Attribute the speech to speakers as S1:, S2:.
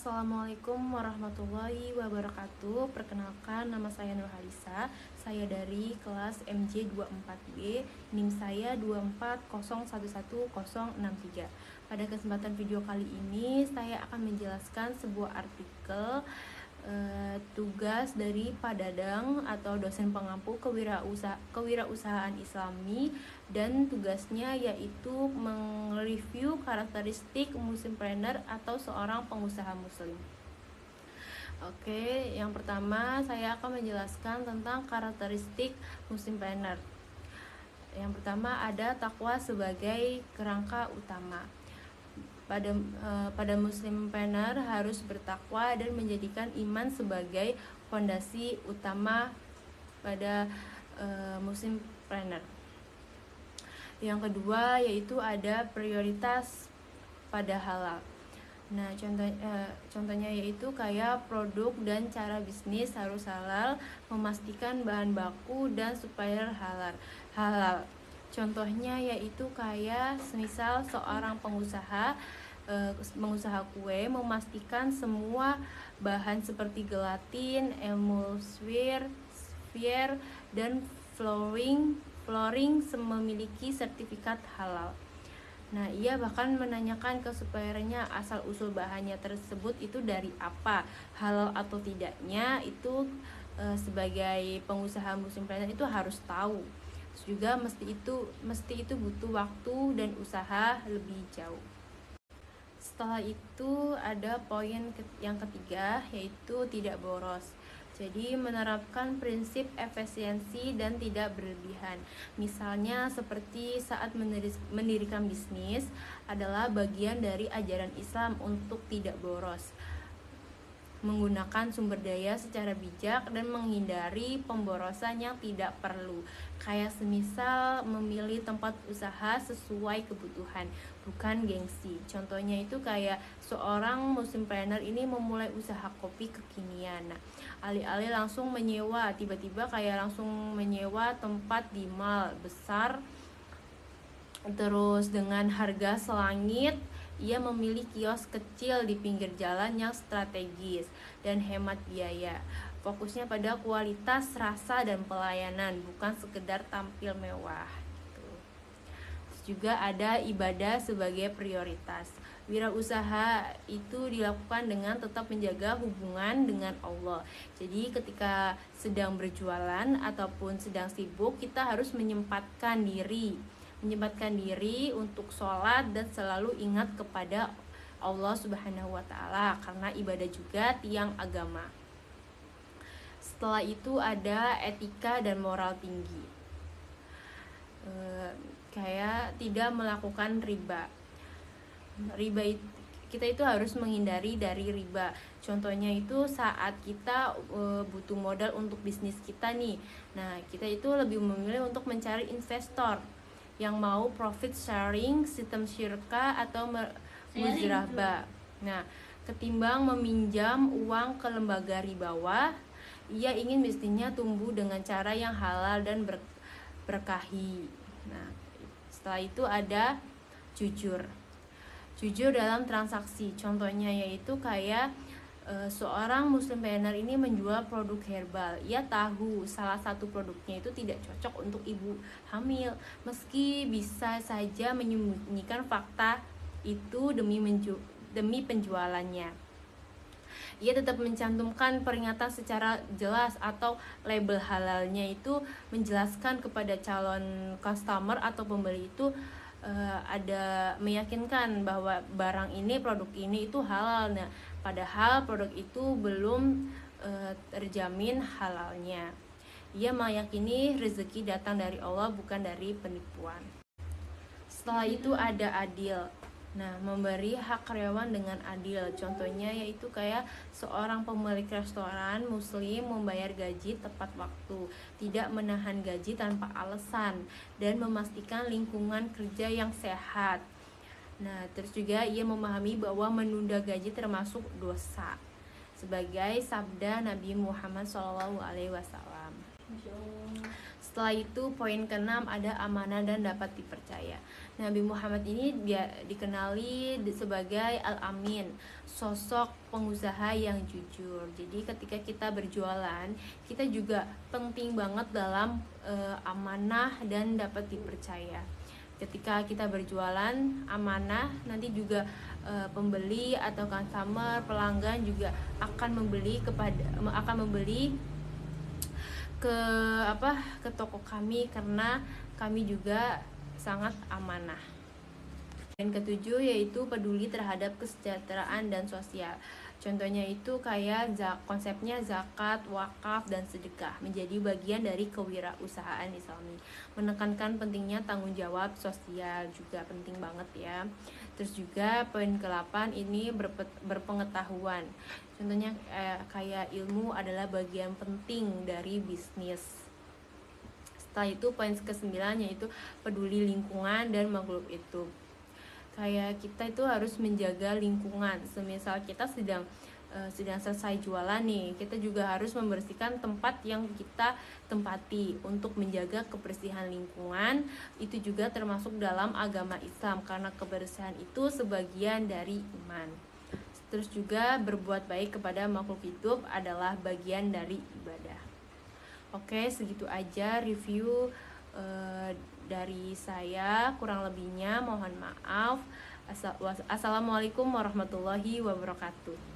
S1: Assalamualaikum warahmatullahi wabarakatuh. Perkenalkan, nama saya Nurhalisa. Saya dari kelas MJ24B. NIM saya 240111063. Pada kesempatan video kali ini saya akan menjelaskan sebuah artikel tugas dari Pak Dadang atau dosen pengampu kewirausahaan Islami, dan tugasnya yaitu mereview karakteristik muslimpreneur atau seorang pengusaha muslim. Oke, yang pertama saya akan menjelaskan tentang karakteristik muslimpreneur. Yang pertama ada takwa sebagai kerangka utama. Pada muslimpreneur harus bertakwa dan menjadikan iman sebagai fondasi utama pada muslimpreneur. Yang kedua yaitu ada prioritas pada halal. Nah, contohnya yaitu kayak produk dan cara bisnis harus halal, memastikan bahan baku dan supplier halal. Contohnya yaitu kayak semisal seorang pengusaha kue memastikan semua bahan seperti gelatin, emulsifier, dan flooring memiliki sertifikat halal. Nah, ia bahkan menanyakan ke suppliernya asal-usul bahannya tersebut itu dari apa, halal atau tidaknya, itu sebagai pengusaha muslimpreneur itu harus tahu. Terus juga mesti itu butuh waktu dan usaha lebih jauh. Setelah itu ada poin yang ketiga yaitu tidak boros. Jadi menerapkan prinsip efisiensi dan tidak berlebihan. Misalnya seperti saat mendirikan bisnis adalah bagian dari ajaran Islam untuk tidak boros, menggunakan sumber daya secara bijak dan menghindari pemborosan yang tidak perlu. Kayak semisal memilih tempat usaha sesuai kebutuhan, bukan gengsi. Contohnya itu kayak seorang muslimpreneur ini memulai usaha kopi kekinian. Nah, alih-alih langsung menyewa, tiba-tiba kayak langsung menyewa tempat di mall besar, terus dengan harga selangit, ia memilih kios kecil di pinggir jalan yang strategis dan hemat biaya. Fokusnya pada kualitas, rasa, dan pelayanan, bukan sekedar tampil mewah gitu. Terus juga ada ibadah sebagai prioritas. Wirausaha itu dilakukan dengan tetap menjaga hubungan dengan Allah. Jadi ketika sedang berjualan ataupun sedang sibuk, kita harus menyempatkan diri untuk sholat dan selalu ingat kepada Allah Subhanahu wa Ta'ala, karena ibadah juga tiang agama. Setelah itu ada etika dan moral tinggi, kayak tidak melakukan riba. Kita itu harus menghindari dari riba. Contohnya itu saat kita butuh modal untuk bisnis kita nih. Nah, kita itu lebih memilih untuk mencari investor yang mau profit sharing, sistem syirka atau muzrabah. Nah, ketimbang meminjam uang ke lembaga ribawa, ia ingin bisnisnya tumbuh dengan cara yang halal dan berkahi. Nah, setelah itu ada jujur dalam transaksi. Contohnya yaitu kayak seorang muslimpreneur ini menjual produk herbal. Ia tahu salah satu produknya itu tidak cocok untuk ibu hamil, meski bisa saja menyembunyikan fakta itu demi penjualannya. Ia tetap mencantumkan peringatan secara jelas atau label halalnya itu menjelaskan kepada calon customer atau pembeli itu ada meyakinkan bahwa barang ini, produk ini itu halal. Nah, padahal produk itu belum terjamin halalnya. Ia meyakini rezeki datang dari Allah, bukan dari penipuan. Setelah itu ada adil. Nah, memberi hak karyawan dengan adil. Contohnya yaitu kayak seorang pemilik restoran muslim membayar gaji tepat waktu, tidak menahan gaji tanpa alasan, dan memastikan lingkungan kerja yang sehat. Nah, terus juga ia memahami bahwa menunda gaji termasuk dosa, sebagai sabda Nabi Muhammad SAW. Setelah itu poin ke-6 ada amanah dan dapat dipercaya. Nabi Muhammad ini dia dikenali sebagai Al-Amin, sosok pengusaha yang jujur. Jadi ketika kita berjualan, kita juga penting banget dalam amanah dan dapat dipercaya. Ketika kita berjualan amanah, nanti juga pembeli atau customer, pelanggan juga akan membeli ke toko kami, karena kami juga sangat amanah. Dan ketujuh yaitu peduli terhadap kesejahteraan dan sosial. Contohnya itu kayak konsepnya zakat, wakaf, dan sedekah menjadi bagian dari kewirausahaan Islami. Menekankan pentingnya tanggung jawab sosial juga penting banget ya. Terus juga poin ke-8 ini berpengetahuan. Contohnya kayak ilmu adalah bagian penting dari bisnis. Setelah itu poin ke-9 yaitu peduli lingkungan dan makhluk hidup. Kayak kita itu harus menjaga lingkungan. Semisal kita sedang selesai jualan nih, kita juga harus membersihkan tempat yang kita tempati untuk menjaga kebersihan lingkungan. Itu juga termasuk dalam agama Islam, karena kebersihan itu sebagian dari iman. Terus juga berbuat baik kepada makhluk hidup adalah bagian dari ibadah. Oke, segitu aja review dari saya. Kurang lebihnya mohon maaf. Assalamualaikum warahmatullahi wabarakatuh.